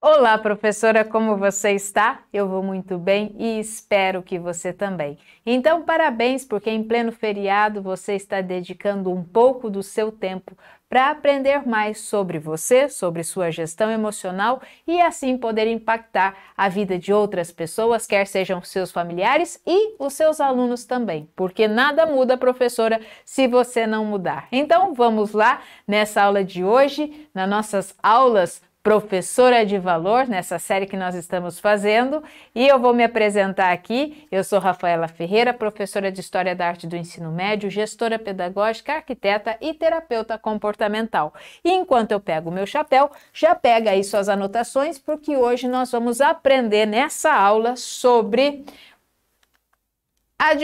Olá, professora, como você está? Eu vou muito bem e espero que você também. Então, parabéns, porque em pleno feriado você está dedicando um pouco do seu tempo para aprender mais sobre você, sobre sua gestão emocional e assim poder impactar a vida de outras pessoas, quer sejam seus familiares e os seus alunos também, porque nada muda, professora, se você não mudar. Então, vamos lá nessa aula de hoje, nas nossas aulas Professora de Valor, nessa série que nós estamos fazendo, e eu vou me apresentar aqui. Eu sou Rafaela Ferreira, professora de História da Arte do Ensino Médio, gestora pedagógica, arquiteta e terapeuta comportamental. E enquanto eu pego o meu chapéu, já pega aí suas anotações, porque hoje nós vamos aprender nessa aula sobre as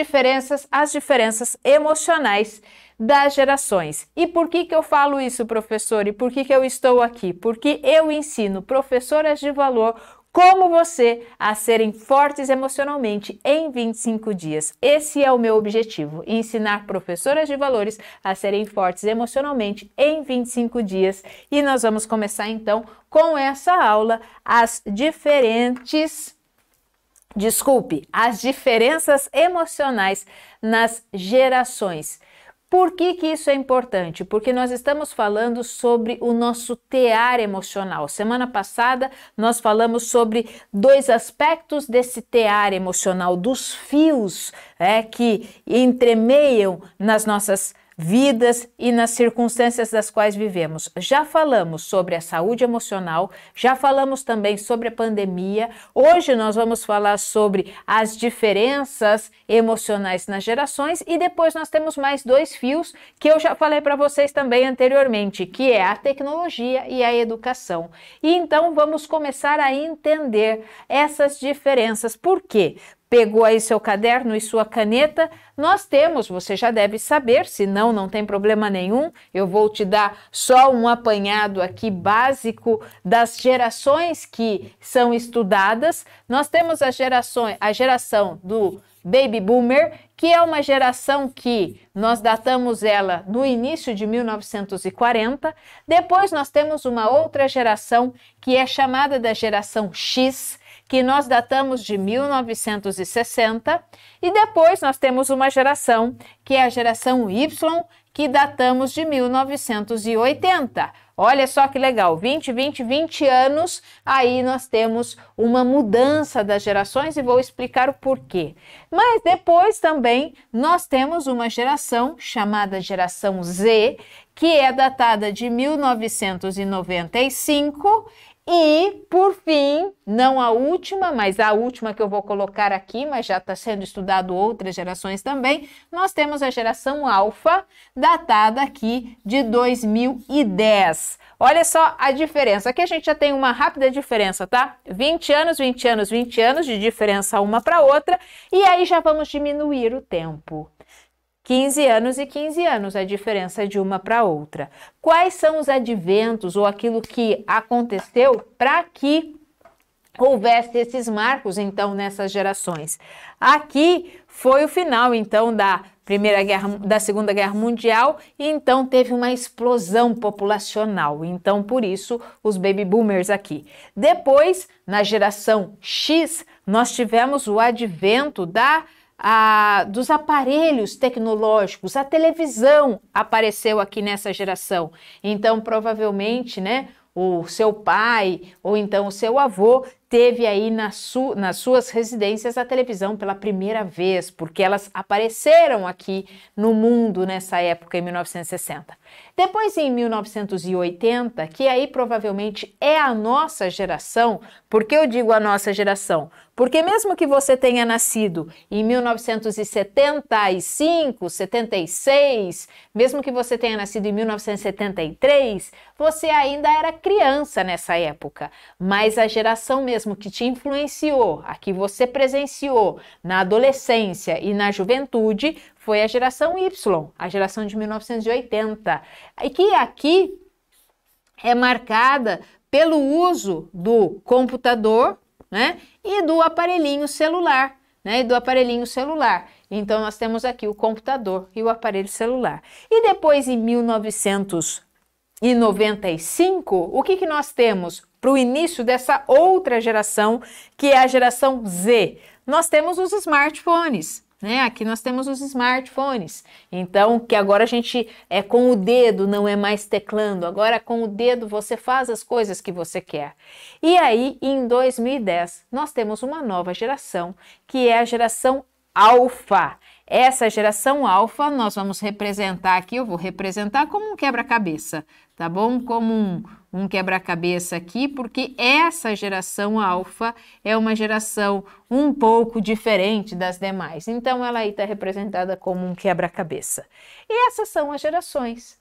diferenças emocionais das gerações. E por que eu falo isso, professor? E por que eu estou aqui? Porque eu ensino professoras de valor como você a serem fortes emocionalmente em 25 dias. Esse é o meu objetivo, ensinar professoras de valores a serem fortes emocionalmente em 25 dias. E nós vamos começar então com essa aula, as diferenças emocionais nas gerações. Por que isso é importante? Porque nós estamos falando sobre o nosso tear emocional. Semana passada nós falamos sobre dois aspectos desse tear emocional, dos fios que entremeiam nas nossas vidas e nas circunstâncias das quais vivemos. Já falamos sobre a saúde emocional, já falamos também sobre a pandemia. Hoje nós vamos falar sobre as diferenças emocionais nas gerações e depois nós temos mais dois fios que eu já falei para vocês também anteriormente, que é a tecnologia e a educação. E então vamos começar a entender essas diferenças. Por quê? Pegou aí seu caderno e sua caneta, nós temos, você já deve saber, se não tem problema nenhum, eu vou te dar só um apanhado aqui básico das gerações que são estudadas. Nós temos a geração do Baby Boomer, que é uma geração que nós datamos ela no início de 1940. Depois nós temos uma outra geração que é chamada da geração X, que nós datamos de 1960, e depois nós temos uma geração, que é a geração Y, que datamos de 1980. Olha só que legal, 20 anos, aí nós temos uma mudança das gerações e vou explicar o porquê. Mas depois também nós temos uma geração chamada geração Z, que é datada de 1995, e, por fim, não a última, mas a última que eu vou colocar aqui, mas já está sendo estudado outras gerações também, nós temos a geração Alfa, datada aqui de 2010. Olha só a diferença. Aqui a gente já tem uma rápida diferença, tá? 20 anos de diferença uma para outra, e aí já vamos diminuir o tempo. 15 anos e 15 anos, a diferença de uma para outra. Quais são os adventos ou aquilo que aconteceu para que houvesse esses marcos, então, nessas gerações? Aqui foi o final, então, da Segunda Guerra Mundial, e então teve uma explosão populacional. Então, por isso, os baby boomers aqui. Depois, na geração X, nós tivemos o advento dos aparelhos tecnológicos. A televisão apareceu aqui nessa geração. Então, provavelmente, o seu pai ou então o seu avô teve aí nas suas residências a televisão pela primeira vez, porque elas apareceram aqui no mundo nessa época, em 1960. Depois, em 1980, que aí provavelmente é a nossa geração. Por que eu digo a nossa geração? Porque mesmo que você tenha nascido em 1975, 76, mesmo que você tenha nascido em 1973, você ainda era criança nessa época. Mas a geração mesmo que te influenciou, a que você presenciou na adolescência e na juventude, foi a geração Y, a geração de 1980, e que aqui é marcada pelo uso do computador, e do aparelhinho celular, Então, nós temos aqui o computador e o aparelho celular. E depois, em 1990, 1995, o que nós temos para o início dessa outra geração, que é a geração Z? Nós temos os smartphones, né? Aqui nós temos os smartphones. Então, que agora a gente é com o dedo, não é mais teclando. Agora com o dedo você faz as coisas que você quer. E aí, em 2010, nós temos uma nova geração, que é a geração Alpha. Essa geração Alpha nós vamos representar aqui, eu vou representar como um quebra-cabeça, tá bom? Como um quebra-cabeça aqui, porque essa geração Alpha é uma geração um pouco diferente das demais. Então, ela aí está representada como um quebra-cabeça. E essas são as gerações.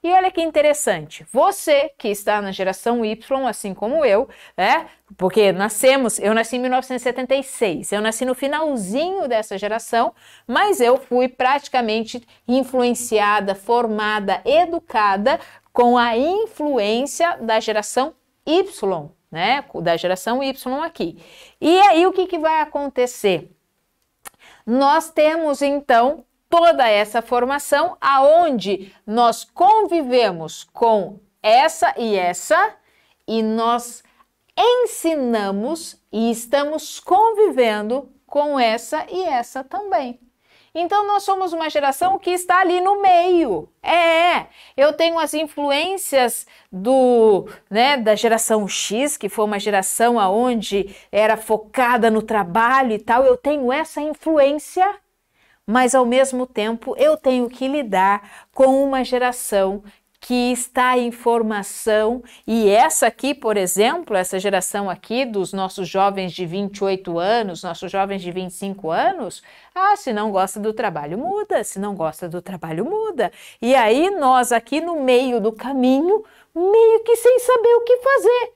E olha que interessante, você que está na geração Y, assim como eu, né? Porque eu nasci em 1976, eu nasci no finalzinho dessa geração, mas eu fui praticamente influenciada, formada, educada com a influência da geração Y, né? Da geração Y aqui. E aí o que vai acontecer? Nós temos então toda essa formação aonde nós convivemos com essa e nós ensinamos e estamos convivendo com essa e essa também. Então nós somos uma geração que está ali no meio. Eu tenho as influências da geração X, que foi uma geração aonde era focada no trabalho e tal. Eu tenho essa influência, mas ao mesmo tempo eu tenho que lidar com uma geração que está em formação, e essa aqui, por exemplo, essa geração aqui dos nossos jovens de 28 anos, nossos jovens de 25 anos, se não gosta do trabalho, muda, se não gosta do trabalho, muda. E aí nós aqui no meio do caminho, meio que sem saber o que fazer.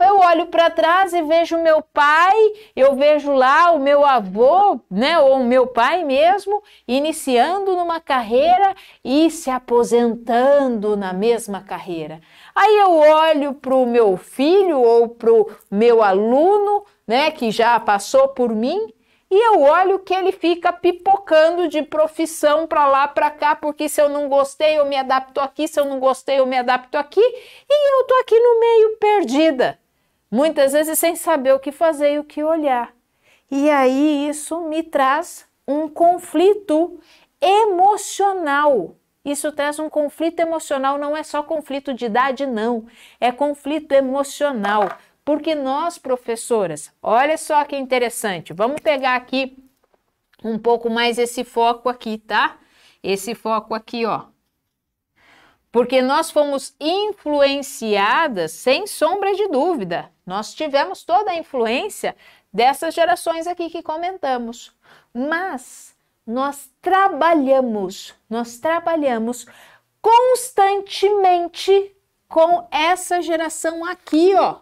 Eu olho para trás e vejo meu pai, eu vejo lá o meu avô, né, ou o meu pai mesmo, iniciando numa carreira e se aposentando na mesma carreira. Aí eu olho para o meu filho ou para o meu aluno, né, que já passou por mim, e eu olho que ele fica pipocando de profissão para lá, para cá, porque se eu não gostei eu me adapto aqui, se eu não gostei eu me adapto aqui, e eu tô aqui no meio perdida. Muitas vezes sem saber o que fazer e o que olhar. E aí isso me traz um conflito emocional. Isso traz um conflito emocional, não é só conflito de idade, não. É conflito emocional. Porque nós, professoras, olha só que interessante. Vamos pegar aqui um pouco mais esse foco aqui, tá? Esse foco aqui, ó. Porque nós fomos influenciadas, sem sombra de dúvida. Nós tivemos toda a influência dessas gerações aqui que comentamos. Mas nós trabalhamos constantemente com essa geração aqui, ó.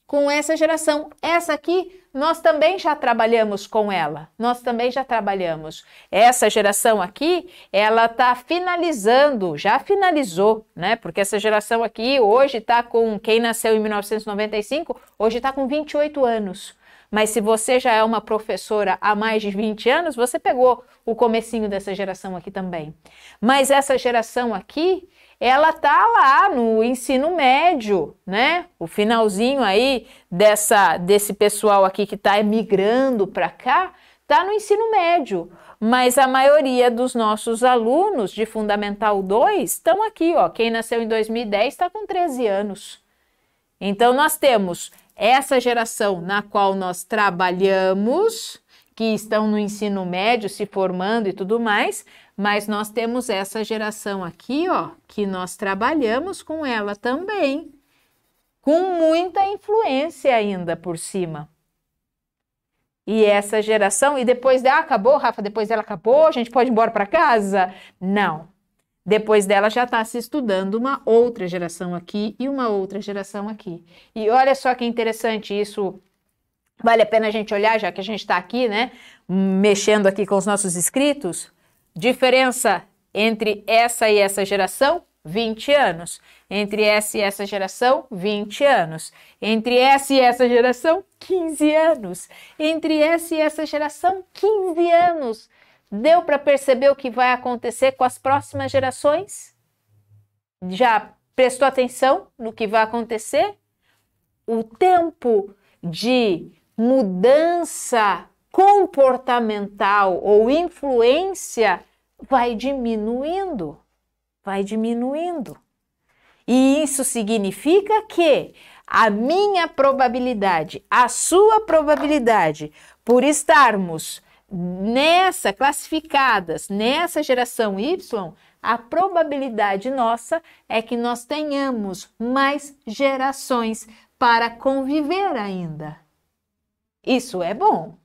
Com essa geração. Essa aqui, nós também já trabalhamos com ela. Nós também já trabalhamos. Essa geração aqui, ela está finalizando, já finalizou, né? Porque essa geração aqui, hoje está com, quem nasceu em 1995, hoje está com 28 anos. Mas se você já é uma professora há mais de 20 anos, você pegou o comecinho dessa geração aqui também. Mas essa geração aqui, ela tá lá no ensino médio, né? O finalzinho aí desse pessoal aqui que está migrando para cá, tá no ensino médio. Mas a maioria dos nossos alunos de Fundamental 2 estão aqui, ó. Quem nasceu em 2010 está com 13 anos. Então nós temos essa geração na qual nós trabalhamos, que estão no ensino médio, se formando e tudo mais, mas nós temos essa geração aqui, ó, que nós trabalhamos com ela também, com muita influência ainda por cima. E essa geração, e depois dela acabou, Rafa, depois dela acabou, a gente pode ir embora para casa? Não. Depois dela já está se estudando uma outra geração aqui e uma outra geração aqui. E olha só que interessante isso. Vale a pena a gente olhar, já que a gente está aqui, né, mexendo aqui com os nossos inscritos. Diferença entre essa e essa geração, 20 anos. Entre essa e essa geração, 20 anos. Entre essa e essa geração, 15 anos. Entre essa e essa geração, 15 anos. Deu para perceber o que vai acontecer com as próximas gerações? já prestou atenção no que vai acontecer? O tempo de mudança comportamental ou influência vai diminuindo, vai diminuindo. E isso significa que a minha probabilidade, a sua probabilidade, por estarmos classificadas nessa geração Y, a probabilidade nossa é que nós tenhamos mais gerações para conviver ainda. Isso é bom,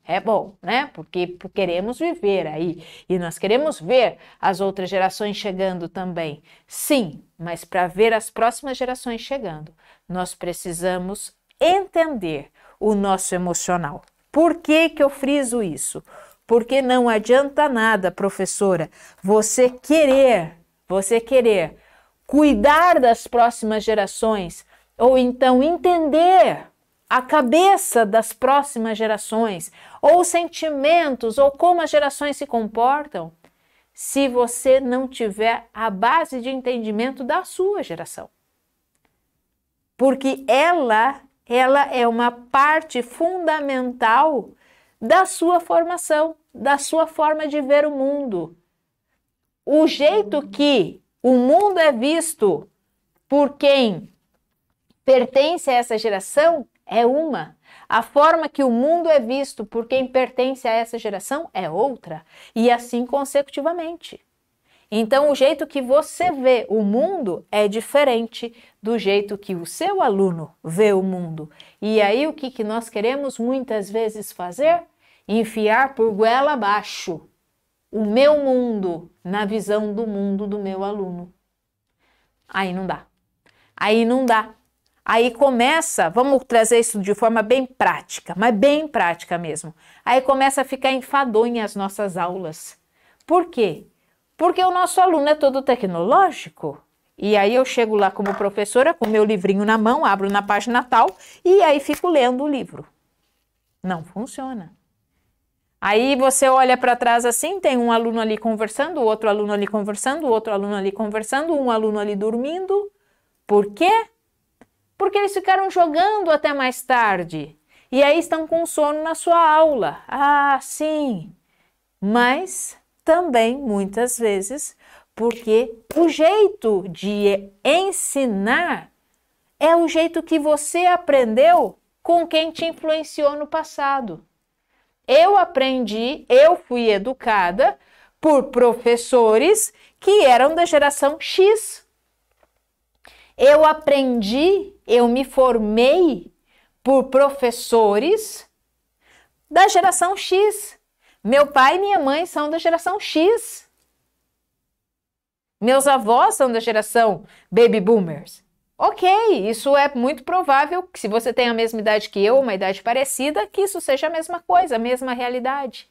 né? Porque queremos viver aí e nós queremos ver as outras gerações chegando também. Sim, mas para ver as próximas gerações chegando, nós precisamos entender o nosso emocional. Por que eu friso isso? Porque não adianta nada, professora, você querer cuidar das próximas gerações ou então entender a cabeça das próximas gerações, ou sentimentos, ou como as gerações se comportam, se você não tiver a base de entendimento da sua geração. Porque ela é uma parte fundamental da sua formação, da sua forma de ver o mundo. O jeito que o mundo é visto por quem pertence a essa geração é uma. A forma que o mundo é visto por quem pertence a essa geração é outra. E assim consecutivamente. Então, o jeito que você vê o mundo é diferente do jeito que o seu aluno vê o mundo. E aí, o que nós queremos muitas vezes fazer? Enfiar por goela abaixo o meu mundo na visão do mundo do meu aluno. Aí não dá. Aí não dá. Aí começa, vamos trazer isso de forma bem prática, mas bem prática mesmo. Aí começa a ficar enfadonha as nossas aulas. Por quê? Porque o nosso aluno é todo tecnológico. E aí eu chego lá como professora com meu livrinho na mão, abro na página tal e aí fico lendo o livro. Não funciona. Aí você olha para trás assim, tem um aluno ali conversando, outro aluno ali conversando, outro aluno ali conversando, um aluno ali dormindo. Por quê? Porque eles ficaram jogando até mais tarde. E aí estão com sono na sua aula. Ah, sim. Mas também, muitas vezes, porque o jeito de ensinar é o jeito que você aprendeu com quem te influenciou no passado. Eu aprendi, eu fui educada por professores que eram da geração X. Eu aprendi, eu me formei por professores da geração X. Meu pai e minha mãe são da geração X. Meus avós são da geração Baby Boomers. Ok, isso é muito provável que se você tem a mesma idade que eu, uma idade parecida, que isso seja a mesma coisa, a mesma realidade.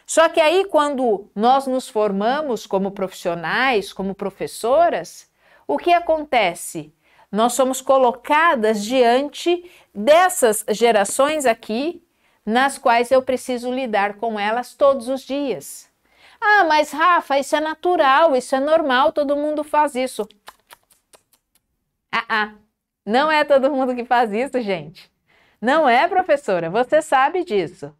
Só que aí quando nós nos formamos como profissionais, como professoras, o que acontece? Nós somos colocadas diante dessas gerações aqui, nas quais eu preciso lidar com elas todos os dias. Ah, mas Rafa, isso é natural, isso é normal, todo mundo faz isso. Não é todo mundo que faz isso, gente. Não é, professora, você sabe disso.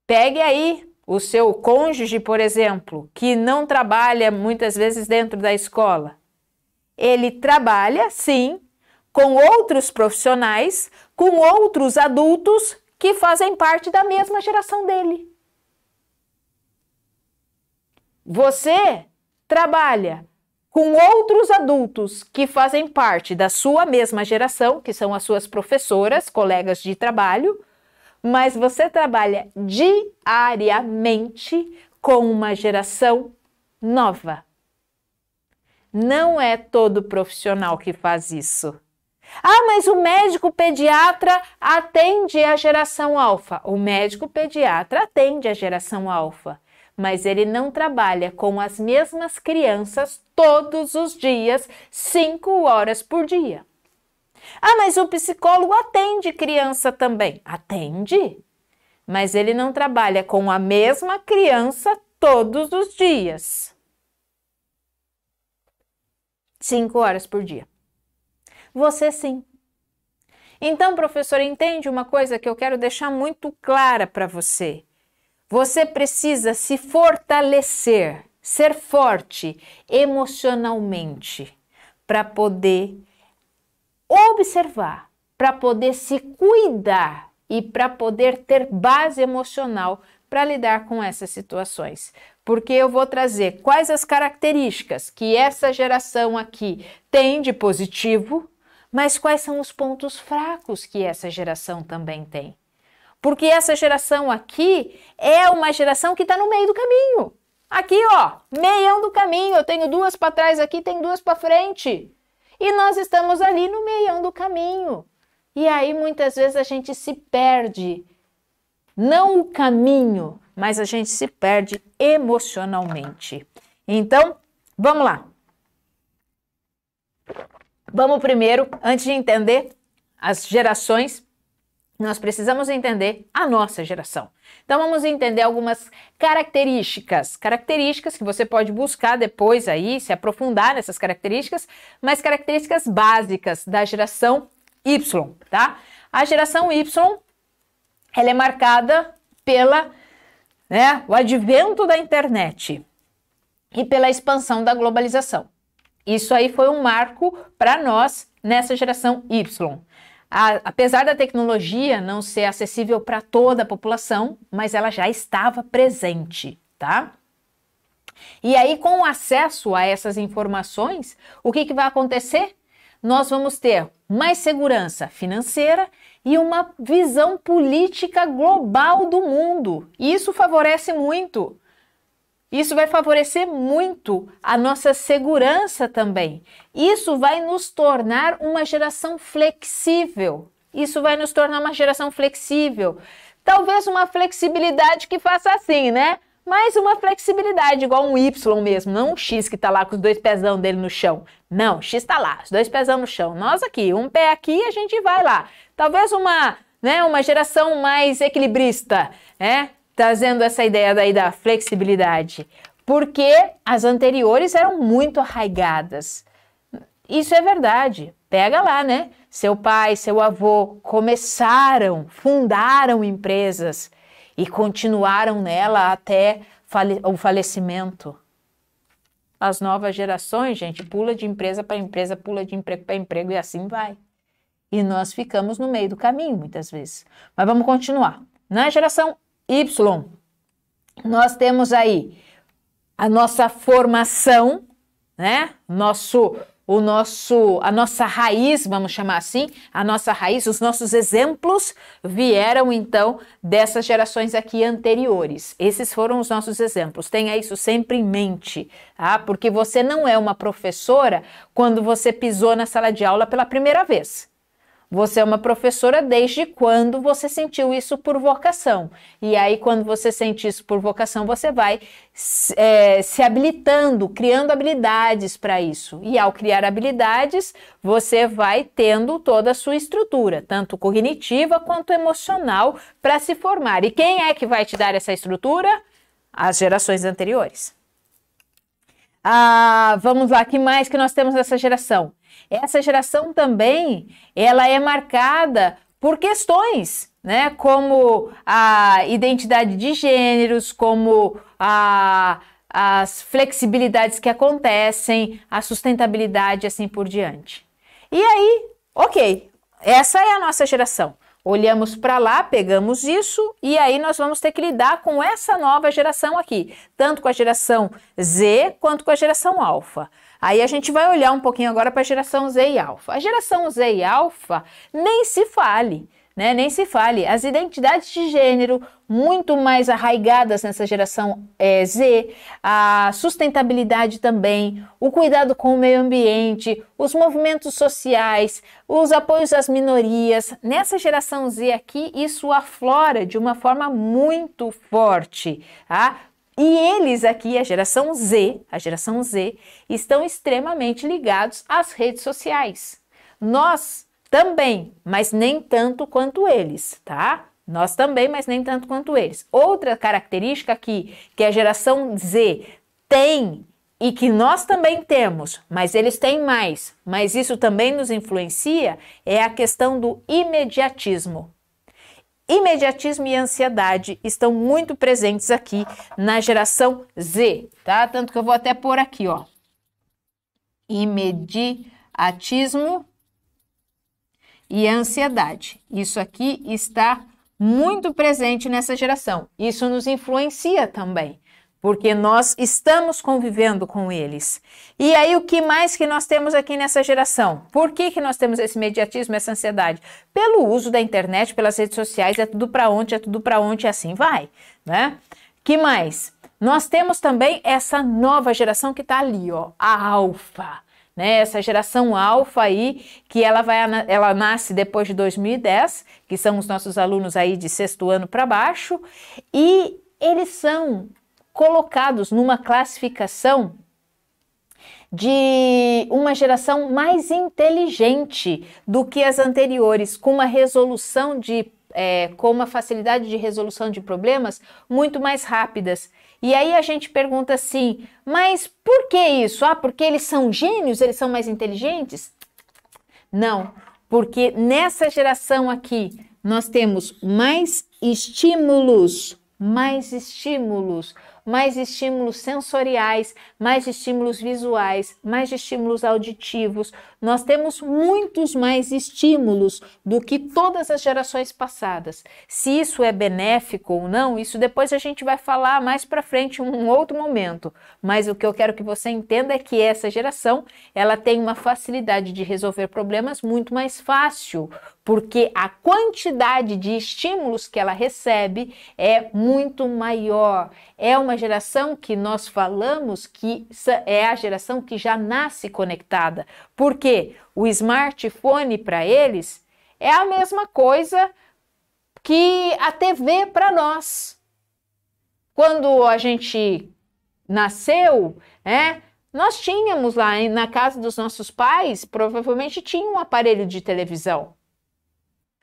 Pegue aí o seu cônjuge, por exemplo, que não trabalha muitas vezes dentro da escola. Ele trabalha, sim, com outros profissionais, com outros adultos que fazem parte da mesma geração dele. Você trabalha com outros adultos que fazem parte da sua mesma geração, que são as suas professoras, colegas de trabalho, mas você trabalha diariamente com uma geração nova. Não é todo profissional que faz isso. Ah, mas o médico pediatra atende a geração alfa. O médico pediatra atende a geração alfa, mas ele não trabalha com as mesmas crianças todos os dias, 5 horas por dia. Ah, mas o psicólogo atende criança também. Atende, mas ele não trabalha com a mesma criança todos os dias. 5 horas por dia. Você sim. Então, professor, entende uma coisa que eu quero deixar muito clara para você. Você precisa se fortalecer, ser forte emocionalmente para poder observar, para poder se cuidar e para poder ter base emocional para lidar com essas situações. Porque eu vou trazer quais as características que essa geração aqui tem de positivo, mas quais são os pontos fracos que essa geração também tem. Porque essa geração aqui é uma geração que está no meio do caminho. Aqui, ó, meião do caminho. Eu tenho 2 para trás aqui, tem 2 para frente. E nós estamos ali no meião do caminho. E aí, muitas vezes, a gente se perde. Não o caminho, mas a gente se perde emocionalmente. Então, vamos lá. Vamos primeiro, antes de entender as gerações, nós precisamos entender a nossa geração. Então vamos entender algumas características que você pode buscar depois aí, se aprofundar nessas características, mas características básicas da geração Y, tá? A geração Y, ela é marcada pela, o advento da internet e pela expansão da globalização. Isso aí foi um marco para nós nessa geração Y. Apesar da tecnologia não ser acessível para toda a população, mas ela já estava presente, tá? E aí, com o acesso a essas informações, o que vai acontecer? Nós vamos ter mais segurança financeira e uma visão política global do mundo. E isso favorece muito. Isso vai favorecer muito a nossa segurança também. Isso vai nos tornar uma geração flexível. Talvez uma flexibilidade que faça assim, né? Mas uma flexibilidade igual um Y mesmo, não um X que tá lá com os 2 pezão dele no chão. Não, X tá lá, os 2 pezão no chão. Nós aqui, um pé aqui, a gente vai lá. Talvez uma geração mais equilibrista, né? Trazendo essa ideia daí da flexibilidade, porque as anteriores eram muito arraigadas. Isso é verdade. Pega lá, né? Seu pai, seu avô fundaram empresas e continuaram nela até o falecimento. As novas gerações, gente, pula de empresa para empresa, pula de emprego para emprego e assim vai. E nós ficamos no meio do caminho muitas vezes. Mas vamos continuar. Na geração Y, nós temos aí a nossa formação, né? A nossa raiz, vamos chamar assim, a nossa raiz, os nossos exemplos vieram então dessas gerações aqui anteriores. Esses foram os nossos exemplos. Tenha isso sempre em mente, tá? Porque você não é uma professora quando você pisou na sala de aula pela primeira vez. Você é uma professora desde quando você sentiu isso por vocação. E aí, quando você sente isso por vocação, você vai se habilitando, criando habilidades para isso. E ao criar habilidades, você vai tendo toda a sua estrutura, tanto cognitiva quanto emocional, para se formar. E quem é que vai te dar essa estrutura? As gerações anteriores. Vamos lá, que mais que nós temos nessa geração? Essa geração também, ela é marcada por questões, né, como a identidade de gêneros, como as flexibilidades que acontecem, a sustentabilidade, assim por diante. E aí, ok, essa é a nossa geração. Olhamos para lá, pegamos isso e aí nós vamos ter que lidar com essa nova geração aqui, tanto com a geração Z quanto com a geração alfa. Aí a gente vai olhar um pouquinho agora para a geração Z e alfa. A geração Z e alfa nem se fale, né? Nem se fale. As identidades de gênero muito mais arraigadas nessa geração Z, a sustentabilidade também, o cuidado com o meio ambiente, os movimentos sociais, os apoios às minorias. Nessa geração Z aqui, isso aflora de uma forma muito forte, tá? E eles aqui, a geração Z, estão extremamente ligados às redes sociais. Nós também, mas nem tanto quanto eles, tá? Nós também, mas nem tanto quanto eles. Outra característica aqui que a geração Z tem e que nós também temos, mas eles têm mais, mas isso também nos influencia, é a questão do imediatismo. Imediatismo e ansiedade estão muito presentes aqui na geração Z, tá? Tanto que eu vou até pôr aqui, ó. Imediatismo e ansiedade. Isso aqui está muito presente nessa geração. Isso nos influencia também, porque nós estamos convivendo com eles. E aí, o que mais que nós temos aqui nessa geração? Por que nós temos esse imediatismo, essa ansiedade? Pelo uso da internet, pelas redes sociais, é tudo para ontem, e assim vai, né? Que mais? Nós temos também essa nova geração que está ali, ó, a alfa, né? Essa geração alfa aí, que ela nasce depois de 2010, que são os nossos alunos aí de 6º ano para baixo, e eles são colocados numa classificação de uma geração mais inteligente do que as anteriores, com uma resolução com uma facilidade de resolução de problemas muito mais rápidas. E aí a gente pergunta assim, mas por que isso? Ah, porque eles são gênios, eles são mais inteligentes? Não, porque nessa geração aqui nós temos mais estímulos sensoriais, mais estímulos visuais, mais estímulos auditivos. Nós temos muitos mais estímulos do que todas as gerações passadas. Se isso é benéfico ou não, isso depois a gente vai falar mais para frente, em um outro momento. Mas o que eu quero que você entenda é que essa geração, ela tem uma facilidade de resolver problemas muito mais fácil, porque a quantidade de estímulos que ela recebe é muito maior. É uma geração que nós falamos que é a geração que já nasce conectada. Por quê? O smartphone para eles é a mesma coisa que a TV para nós. Quando a gente nasceu, nós tínhamos lá na casa dos nossos pais, provavelmente tinha um aparelho de televisão.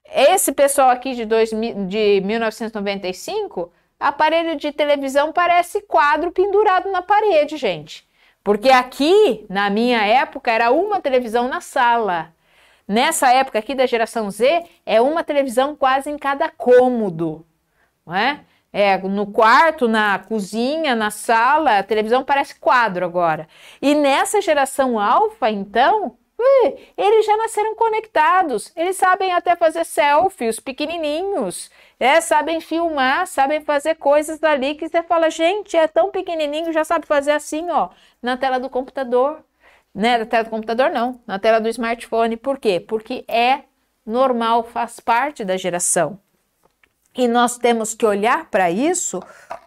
Esse pessoal aqui de 1995, aparelho de televisão parece quadro pendurado na parede, gente. Porque aqui, na minha época, era uma televisão na sala. Nessa época aqui da geração Z, é uma televisão quase em cada cômodo, não é? No quarto, na cozinha, na sala, a televisão parece quadro agora. E nessa geração alfa, então, eles já nasceram conectados, eles sabem até fazer selfies pequenininhos, sabem filmar, sabem fazer coisas dali que você fala, gente, é tão pequenininho, já sabe fazer assim, ó, na tela do computador, né? Na tela do computador não, na tela do smartphone. Por quê? Porque é normal, faz parte da geração. E nós temos que olhar para isso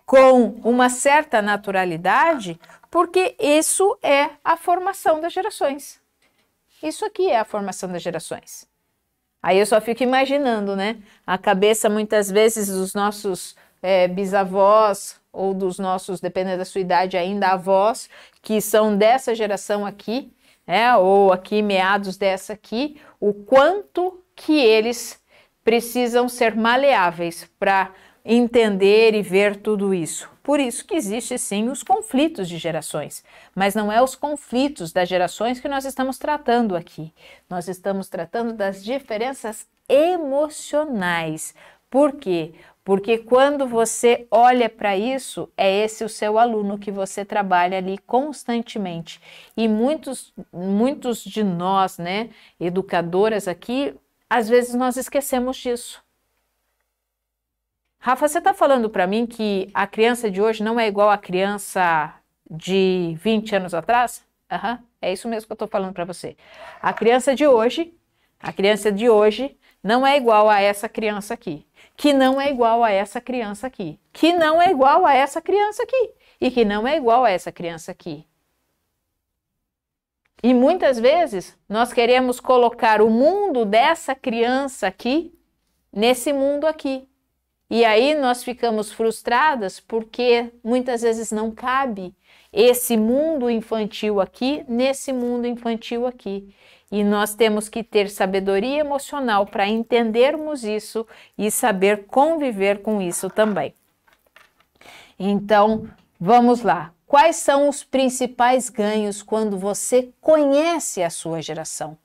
com uma certa naturalidade, porque isso é a formação das gerações. Isso aqui é a formação das gerações. Aí eu só fico imaginando, né? A cabeça, muitas vezes, dos nossos bisavós ou dos nossos, dependendo da sua idade ainda, avós, que são dessa geração aqui, ou aqui meados dessa aqui, o quanto que eles precisam ser maleáveis para entender e ver tudo isso. Por isso que existe sim os conflitos de gerações, mas não é os conflitos das gerações que nós estamos tratando aqui. Nós estamos tratando das diferenças emocionais. Por quê? Porque quando você olha para isso, é esse o seu aluno que você trabalha ali constantemente. E muitos de nós, né, educadoras aqui, às vezes nós esquecemos disso. Rafa, você está falando para mim que a criança de hoje não é igual à criança de 20 anos atrás? É isso mesmo que eu estou falando para você. A criança de hoje não é igual a essa criança aqui, que não é igual a essa criança aqui, que não é igual a essa criança aqui e que não é igual a essa criança aqui. E muitas vezes nós queremos colocar o mundo dessa criança aqui nesse mundo aqui. E aí nós ficamos frustradas porque muitas vezes não cabe esse mundo infantil aqui nesse mundo infantil aqui. E nós temos que ter sabedoria emocional para entendermos isso e saber conviver com isso também. Então, vamos lá. Quais são os principais ganhos quando você conhece a sua geração?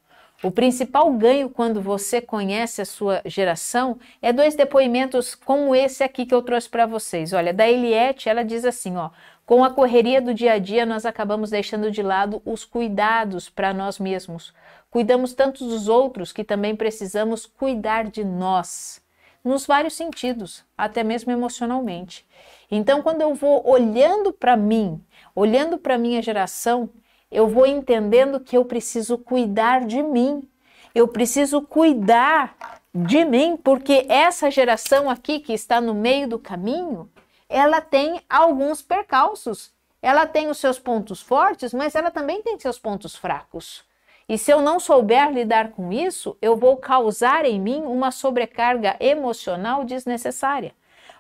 O principal ganho quando você conhece a sua geração é 2 depoimentos como esse aqui que eu trouxe para vocês. Olha, da Eliette, ela diz assim, ó: com a correria do dia a dia, nós acabamos deixando de lado os cuidados para nós mesmos. Cuidamos tanto dos outros que também precisamos cuidar de nós, nos vários sentidos, até mesmo emocionalmente. Então, quando eu vou olhando para mim, olhando para a minha geração, eu vou entendendo que eu preciso cuidar de mim. Eu preciso cuidar de mim, porque essa geração aqui que está no meio do caminho, ela tem alguns percalços. Ela tem os seus pontos fortes, mas ela também tem seus pontos fracos. E se eu não souber lidar com isso, eu vou causar em mim uma sobrecarga emocional desnecessária.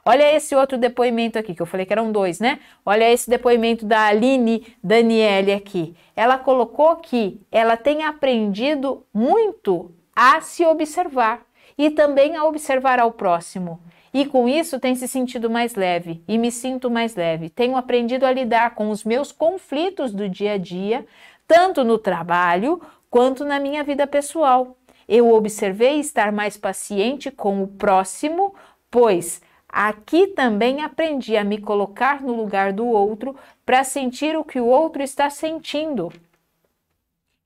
Olha esse outro depoimento aqui, que eu falei que eram 2, né? Olha esse depoimento da Aline Daniele aqui. Ela colocou que ela tem aprendido muito a se observar e também a observar ao próximo. E com isso tem se sentido mais leve e me sinto mais leve. Tenho aprendido a lidar com os meus conflitos do dia a dia, tanto no trabalho quanto na minha vida pessoal. Eu observei estar mais paciente com o próximo, pois aqui também aprendi a me colocar no lugar do outro para sentir o que o outro está sentindo.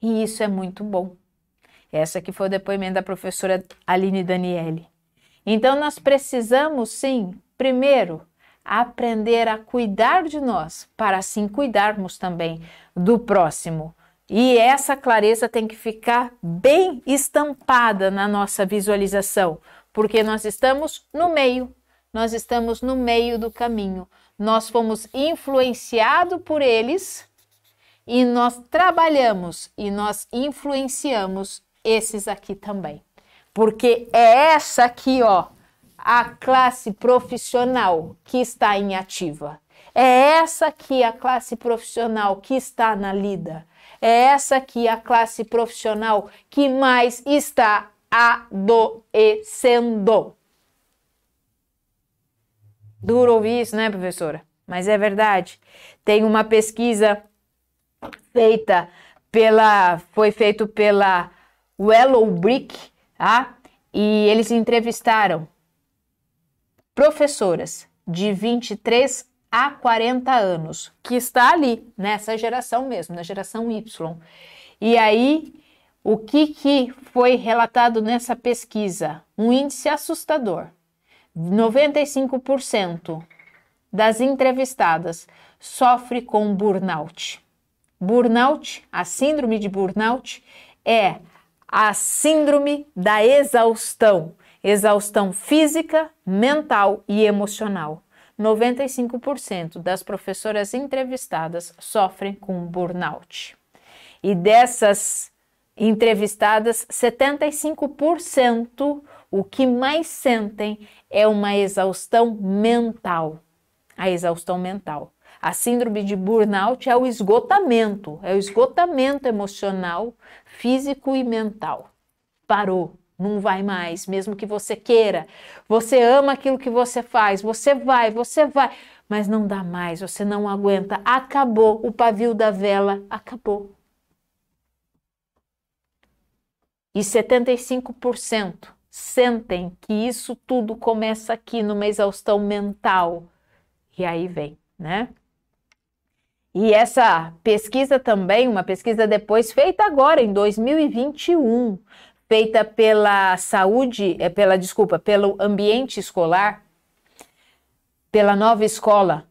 E isso é muito bom. Essa aqui foi o depoimento da professora Aline Daniele. Então nós precisamos, sim, primeiro, aprender a cuidar de nós, para assim cuidarmos também do próximo. E essa clareza tem que ficar bem estampada na nossa visualização, porque nós estamos no meio. Nós estamos no meio do caminho. Nós fomos influenciados por eles e nós trabalhamos e nós influenciamos esses aqui também. Porque é essa aqui, ó, a classe profissional que está em ativa. É essa aqui a classe profissional que está na lida. É essa aqui a classe profissional que mais está adoecendo. Duro ouvir isso, né, professora? Mas é verdade. Tem uma pesquisa foi feito pela Willowbrick, tá? E eles entrevistaram professoras de 23 a 40 anos, que está ali, nessa geração mesmo, na geração Y. E aí, o que foi relatado nessa pesquisa? Um índice assustador. 95% das entrevistadas sofre com burnout. Burnout, a síndrome de burnout, é a síndrome da exaustão. Exaustão física, mental e emocional. 95% das professoras entrevistadas sofrem com burnout. E dessas entrevistadas, 75% o que mais sentem é uma exaustão mental. A exaustão mental. A síndrome de burnout é o esgotamento emocional, físico e mental. Parou, não vai mais, mesmo que você queira. Você ama aquilo que você faz, você vai, mas não dá mais, você não aguenta. Acabou, o pavio da vela acabou. E 75% sentem que isso tudo começa aqui numa exaustão mental. E aí vem, né? E essa pesquisa também, uma pesquisa depois feita agora em 2021, feita pela pelo ambiente escolar, pela Nova Escola,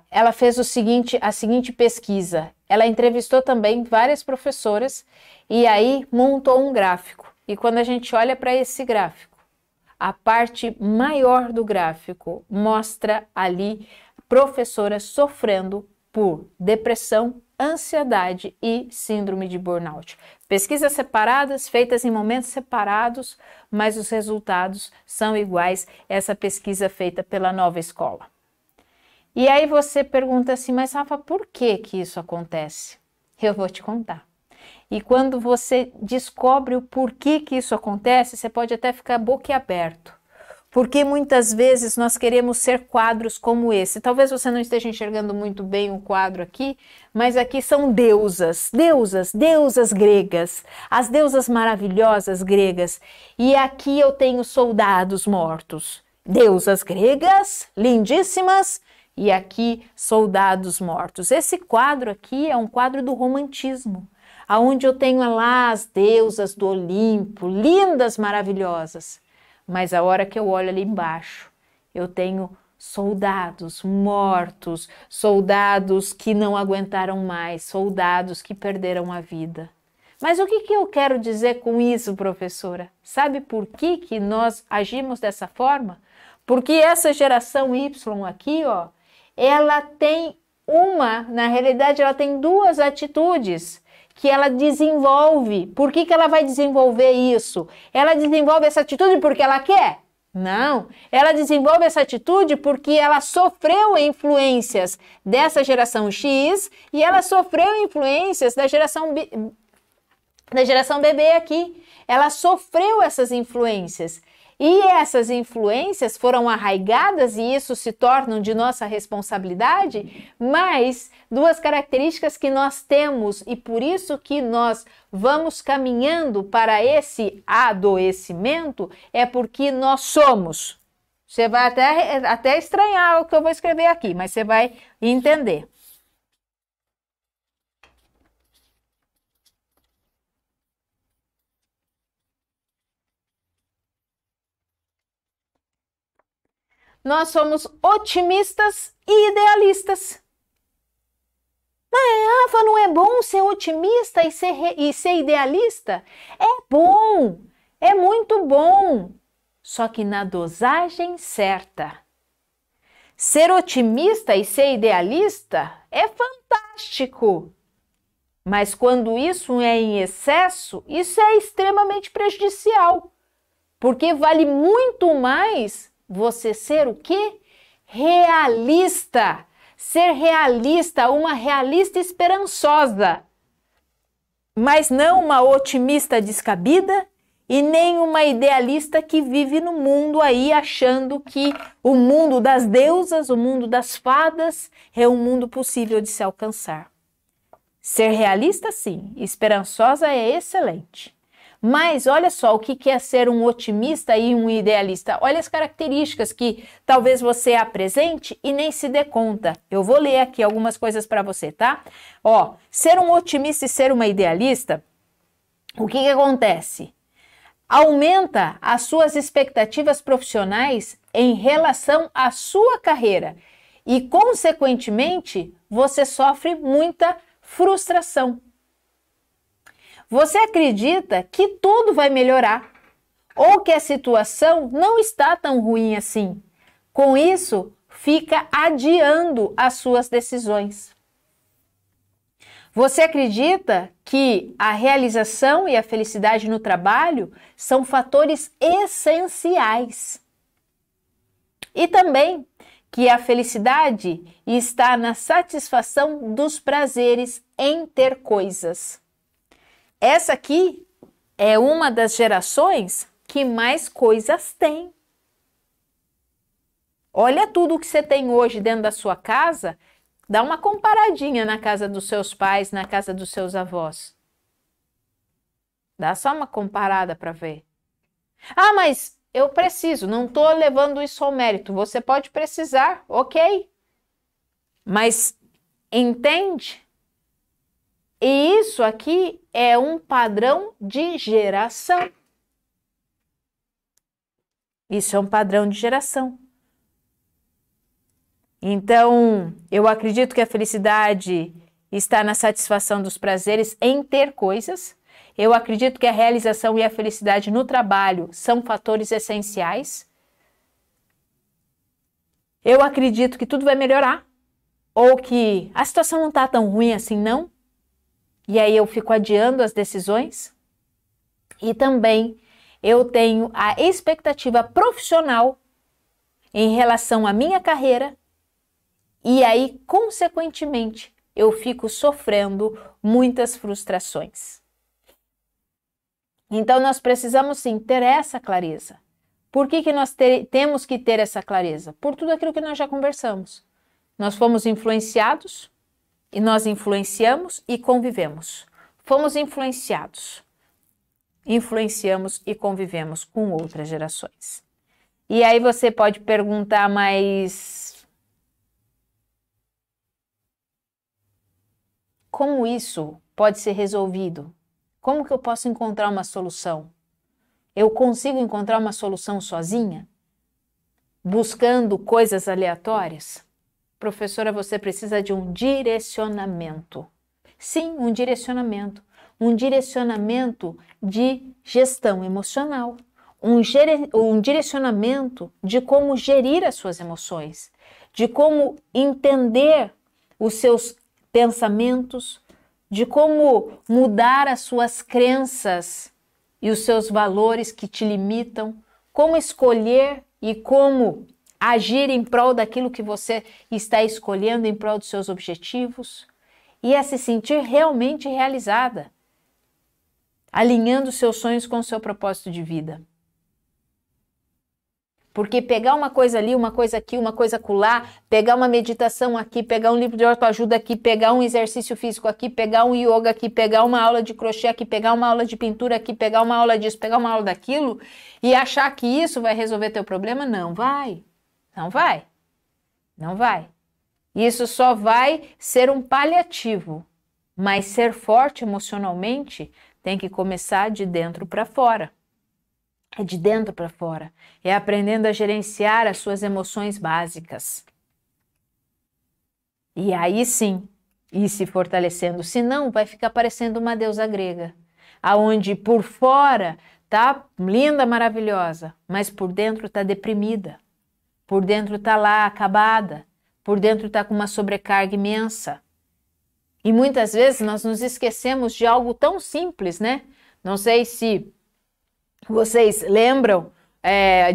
ela fez a seguinte pesquisa. Ela entrevistou também várias professoras e aí montou um gráfico. E quando a gente olha para esse gráfico, a parte maior do gráfico mostra ali professoras sofrendo por depressão, ansiedade e síndrome de burnout. Pesquisas separadas, feitas em momentos separados, mas os resultados são iguais. Essa pesquisa feita pela Nova Escola. E aí você pergunta assim, mas Rafa, por que isso acontece? Eu vou te contar. E quando você descobre o porquê que isso acontece, você pode até ficar boquiaberto. Porque muitas vezes nós queremos ser quadros como esse. Talvez você não esteja enxergando muito bem o quadro aqui, mas aqui são deusas gregas, as deusas maravilhosas gregas. E aqui eu tenho soldados mortos. Deusas gregas, lindíssimas, e aqui soldados mortos. Esse quadro aqui é um quadro do romantismo, onde eu tenho lá as deusas do Olimpo, lindas, maravilhosas. Mas a hora que eu olho ali embaixo, eu tenho soldados mortos, soldados que não aguentaram mais, soldados que perderam a vida. Mas o que eu quero dizer com isso, professora? Sabe por que nós agimos dessa forma? Porque essa geração Y aqui, ó, ela tem na realidade, ela tem duas atitudes que ela desenvolve. Por que ela vai desenvolver isso? Ela desenvolve essa atitude porque ela quer? Não. Ela desenvolve essa atitude porque ela sofreu influências dessa geração X e ela sofreu influências da geração bebê aqui. Ela sofreu essas influências. E essas influências foram arraigadas e isso se torna de nossa responsabilidade, mas duas características que nós temos e por isso que nós vamos caminhando para esse adoecimento é porque nós somos. Você vai até estranhar o que eu vou escrever aqui, mas você vai entender. Nós somos otimistas e idealistas. Mas, Rafa, não é bom ser otimista e ser idealista? É bom, é muito bom, só que na dosagem certa. Ser otimista e ser idealista é fantástico, mas quando isso é em excesso, isso é extremamente prejudicial, porque vale muito mais você ser o quê? Realista. Ser realista, uma realista esperançosa. Mas não uma otimista descabida e nem uma idealista que vive no mundo aí achando que o mundo das deusas, o mundo das fadas é um mundo possível de se alcançar. Ser realista, sim. Esperançosa é excelente. Mas olha só o que é ser um otimista e um idealista. Olha as características que talvez você apresente e nem se dê conta. Eu vou ler aqui algumas coisas para você, tá? Ó, ser um otimista e ser uma idealista, o que acontece? Aumenta as suas expectativas profissionais em relação à sua carreira e, consequentemente, você sofre muita frustração. Você acredita que tudo vai melhorar ou que a situação não está tão ruim assim. Com isso, fica adiando as suas decisões. Você acredita que a realização e a felicidade no trabalho são fatores essenciais. E também que a felicidade está na satisfação dos prazeres em ter coisas. Essa aqui é uma das gerações que mais coisas tem. Olha tudo que você tem hoje dentro da sua casa, dá uma comparadinha na casa dos seus pais, na casa dos seus avós. Dá só uma comparada para ver. Ah, mas eu preciso, não estou levando isso ao mérito. Você pode precisar, ok. Mas entende? E isso aqui é um padrão de geração. Isso é um padrão de geração. Então, eu acredito que a felicidade está na satisfação dos prazeres em ter coisas. Eu acredito que a realização e a felicidade no trabalho são fatores essenciais. Eu acredito que tudo vai melhorar. Ou que a situação não está tão ruim assim, não. E aí eu fico adiando as decisões. E também eu tenho a expectativa profissional em relação à minha carreira. E aí, consequentemente, eu fico sofrendo muitas frustrações. Então, nós precisamos sim ter essa clareza. Por que nós temos que ter essa clareza? Por tudo aquilo que nós já conversamos. Nós fomos influenciados e nós influenciamos e convivemos. Fomos influenciados, influenciamos e convivemos com outras gerações. E aí você pode perguntar, mas como isso pode ser resolvido? Como que eu posso encontrar uma solução? Eu consigo encontrar uma solução sozinha? Buscando coisas aleatórias? Professora, você precisa de um direcionamento. Sim, um direcionamento. Um direcionamento de gestão emocional. Um direcionamento de como gerir as suas emoções. De como entender os seus pensamentos. De como mudar as suas crenças e os seus valores que te limitam, como escolher e como agir em prol daquilo que você está escolhendo, em prol dos seus objetivos, e a se sentir realmente realizada, alinhando seus sonhos com o seu propósito de vida. Porque pegar uma coisa ali, uma coisa aqui, uma coisa acolá, pegar uma meditação aqui, pegar um livro de autoajuda aqui, pegar um exercício físico aqui, pegar um yoga aqui, pegar uma aula de crochê aqui, pegar uma aula de pintura aqui, pegar uma aula disso, pegar uma aula daquilo e achar que isso vai resolver teu problema, não vai. Não vai. Não vai. Isso só vai ser um paliativo, mas ser forte emocionalmente tem que começar de dentro para fora. É de dentro para fora. É aprendendo a gerenciar as suas emoções básicas. E aí sim, ir se fortalecendo. Senão vai ficar parecendo uma deusa grega, aonde por fora tá linda, maravilhosa, mas por dentro tá deprimida. Por dentro tá lá acabada. Por dentro tá com uma sobrecarga imensa. E muitas vezes nós nos esquecemos de algo tão simples, né? Não sei se vocês lembram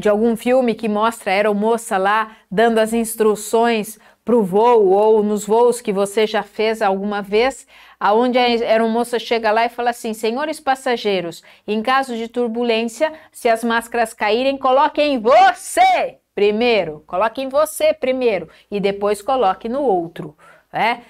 de algum filme que mostra a aeromoça lá dando as instruções para o voo ou nos voos que você já fez alguma vez, aonde a aeromoça chega lá e fala assim: senhores passageiros, em caso de turbulência, se as máscaras caírem, coloquem você primeiro, coloquem você primeiro e depois coloque no outro.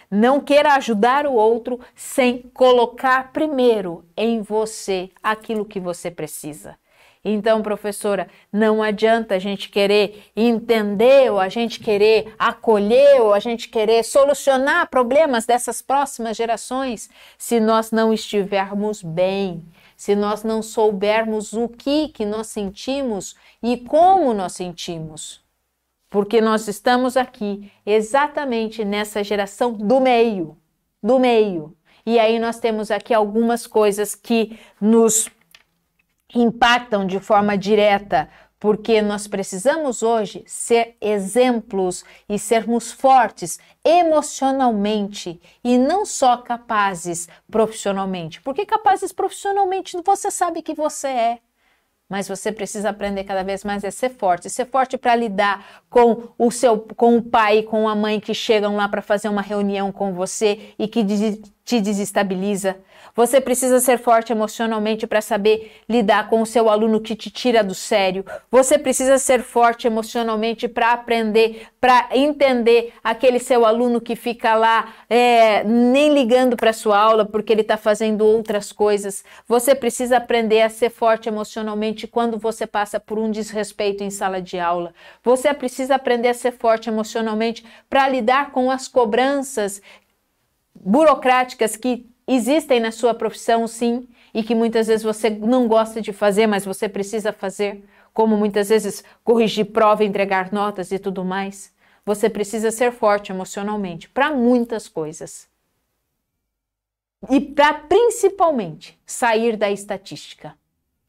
Não queira ajudar o outro sem colocar primeiro em você aquilo que você precisa. Então, professora, não adianta a gente querer entender ou a gente querer acolher ou a gente querer solucionar problemas dessas próximas gerações se nós não estivermos bem, se nós não soubermos o que nós sentimos e como nós sentimos. Porque nós estamos aqui exatamente nessa geração do meio. E aí nós temos aqui algumas coisas que nos impactam de forma direta, porque nós precisamos hoje ser exemplos e sermos fortes emocionalmente e não só capazes profissionalmente. Porque capazes profissionalmente você sabe que você é. Mas você precisa aprender cada vez mais a ser forte para lidar com o pai e com a mãe que chegam lá para fazer uma reunião com você e que te desestabiliza. Você precisa ser forte emocionalmente para saber lidar com o seu aluno que te tira do sério. Você precisa ser forte emocionalmente para aprender, para entender aquele seu aluno que fica lá nem ligando para a sua aula porque ele está fazendo outras coisas. Você precisa aprender a ser forte emocionalmente quando você passa por um desrespeito em sala de aula. Você precisa aprender a ser forte emocionalmente para lidar com as cobranças burocráticas que existem na sua profissão, sim, e que muitas vezes você não gosta de fazer, mas você precisa fazer, como muitas vezes corrigir prova, entregar notas e tudo mais. Você precisa ser forte emocionalmente para muitas coisas. E para principalmente sair da estatística.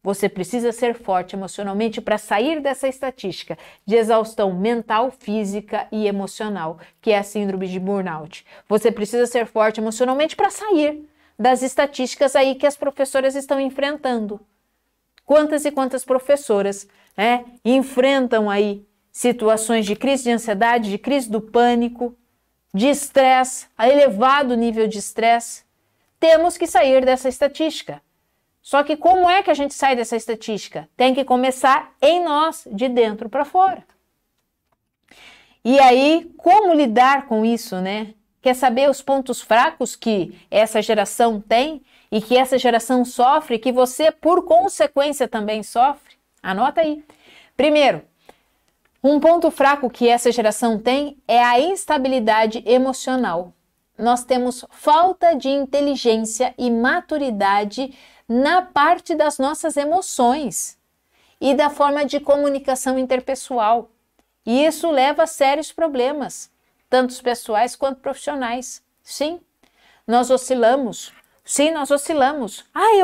Você precisa ser forte emocionalmente para sair dessa estatística de exaustão mental, física e emocional, que é a síndrome de burnout. Você precisa ser forte emocionalmente para sair das estatísticas aí que as professoras estão enfrentando. Quantas e quantas professoras enfrentam aí situações de crise de ansiedade, de crise do pânico, de estresse, a elevado nível de estresse. Temos que sair dessa estatística. Só que como é que a gente sai dessa estatística? Tem que começar em nós, de dentro para fora. E aí, como lidar com isso, né? Quer saber os pontos fracos que essa geração tem e que essa geração sofre, que você, por consequência, também sofre? Anota aí. Primeiro, um ponto fraco que essa geração tem é a instabilidade emocional. Nós temos falta de inteligência e maturidade na parte das nossas emoções e da forma de comunicação interpessoal. E isso leva a sérios problemas, tanto pessoais quanto profissionais. Sim, nós oscilamos. Sim, nós oscilamos. Ai,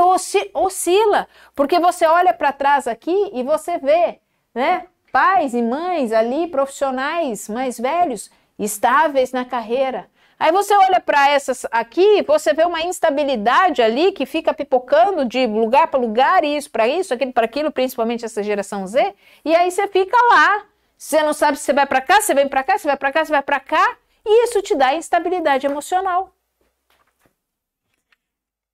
oscila, porque você olha para trás aqui e você vê, né? Pais e mães ali, profissionais mais velhos, estáveis na carreira. Aí você olha para essas aqui, você vê uma instabilidade ali que fica pipocando de lugar para lugar, isso para isso, aquilo para aquilo, principalmente essa geração Z, e aí você fica lá. Você não sabe se você vai para cá, você vem para cá, você vai para cá, você vai para cá, e isso te dá instabilidade emocional.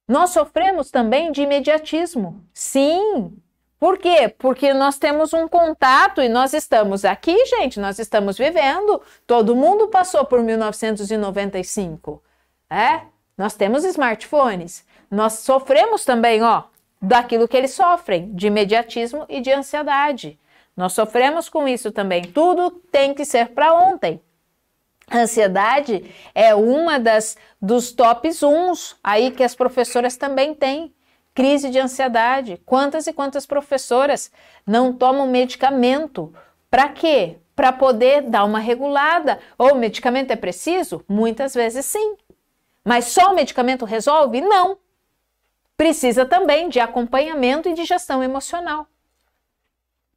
Nós sofremos também de imediatismo. Sim. Por quê? Porque nós temos um contato e nós estamos aqui, gente, nós estamos vivendo. Todo mundo passou por 1995. Nós temos smartphones. Nós sofremos também, daquilo que eles sofrem, de imediatismo e de ansiedade. Nós sofremos com isso também. Tudo tem que ser para ontem. A ansiedade é uma dos tops 1 aí que as professoras também têm. Crise de ansiedade. Quantas e quantas professoras não tomam medicamento? Para quê? Para poder dar uma regulada. Ou o medicamento é preciso? Muitas vezes sim. Mas só o medicamento resolve? Não. Precisa também de acompanhamento e de gestão emocional.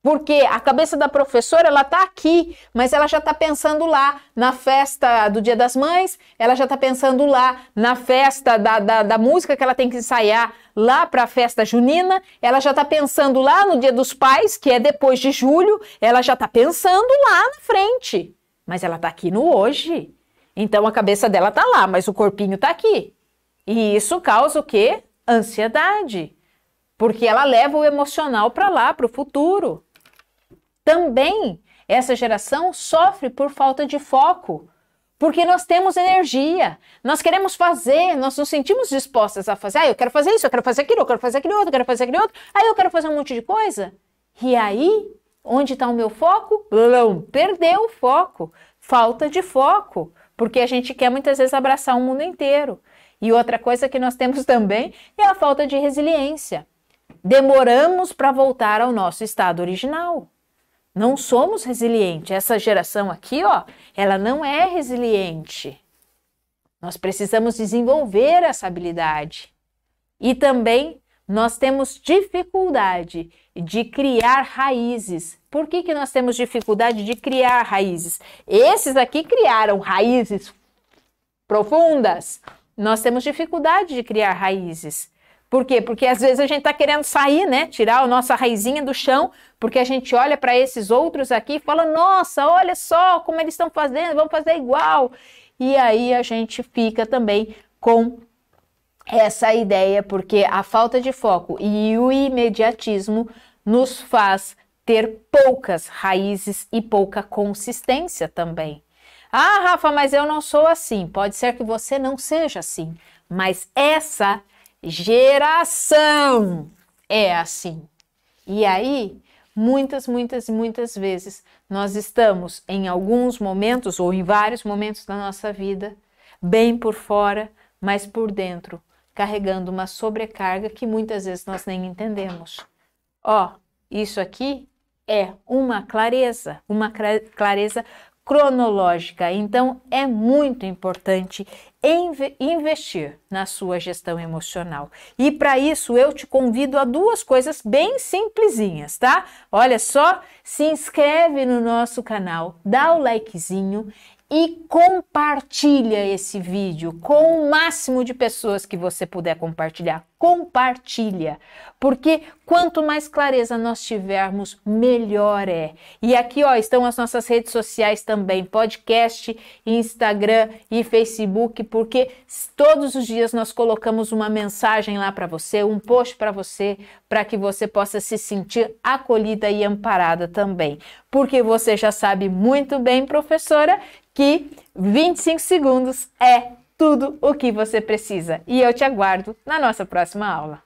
Porque a cabeça da professora, ela está aqui, mas ela já está pensando lá na festa do Dia das Mães, ela já está pensando lá na festa da música que ela tem que ensaiar lá para a festa junina, ela já está pensando lá no Dia dos Pais, que é depois de julho, ela já está pensando lá na frente. Mas ela está aqui no hoje. Então a cabeça dela está lá, mas o corpinho está aqui. E isso causa o quê? Ansiedade. Porque ela leva o emocional para lá, para o futuro. Também essa geração sofre por falta de foco, porque nós temos energia, nós queremos fazer, nós nos sentimos dispostas a fazer, eu quero fazer isso, eu quero fazer aquilo, eu quero fazer aquele outro, eu quero fazer aquele outro, aí eu quero fazer um monte de coisa. E aí, onde está o meu foco? Perdeu o foco, falta de foco, porque a gente quer muitas vezes abraçar o mundo inteiro. E outra coisa que nós temos também é a falta de resiliência. Demoramos para voltar ao nosso estado original. Não somos resilientes. Essa geração aqui, ela não é resiliente. Nós precisamos desenvolver essa habilidade. E também nós temos dificuldade de criar raízes. Por que nós temos dificuldade de criar raízes? Esses aqui criaram raízes profundas. Nós temos dificuldade de criar raízes. Por quê? Porque às vezes a gente está querendo sair, né? Tirar a nossa raizinha do chão, porque a gente olha para esses outros aqui e fala, nossa, olha só como eles estão fazendo, vamos fazer igual. E aí a gente fica também com essa ideia, porque a falta de foco e o imediatismo nos faz ter poucas raízes e pouca consistência também. Ah, Rafa, mas eu não sou assim. Pode ser que você não seja assim, mas essa geração é assim. E aí, muitas vezes, nós estamos em alguns momentos ou em vários momentos da nossa vida, bem por fora, mas por dentro, carregando uma sobrecarga que muitas vezes nós nem entendemos. Isso aqui é uma clareza cronológica. Então, é muito importante investir na sua gestão emocional. E para isso, eu te convido a 2 coisas bem simplesinhas, tá? Olha só, se inscreve no nosso canal, dá o likezinho e compartilha esse vídeo com o máximo de pessoas que você puder compartilhar. Compartilha, porque quanto mais clareza nós tivermos, melhor é. E aqui, ó, estão as nossas redes sociais também, podcast, Instagram e Facebook, porque todos os dias nós colocamos uma mensagem lá para você, um post para você, para que você possa se sentir acolhida e amparada também. Porque você já sabe muito bem, professora, que 25 segundos é tudo o que você precisa. E eu te aguardo na nossa próxima aula.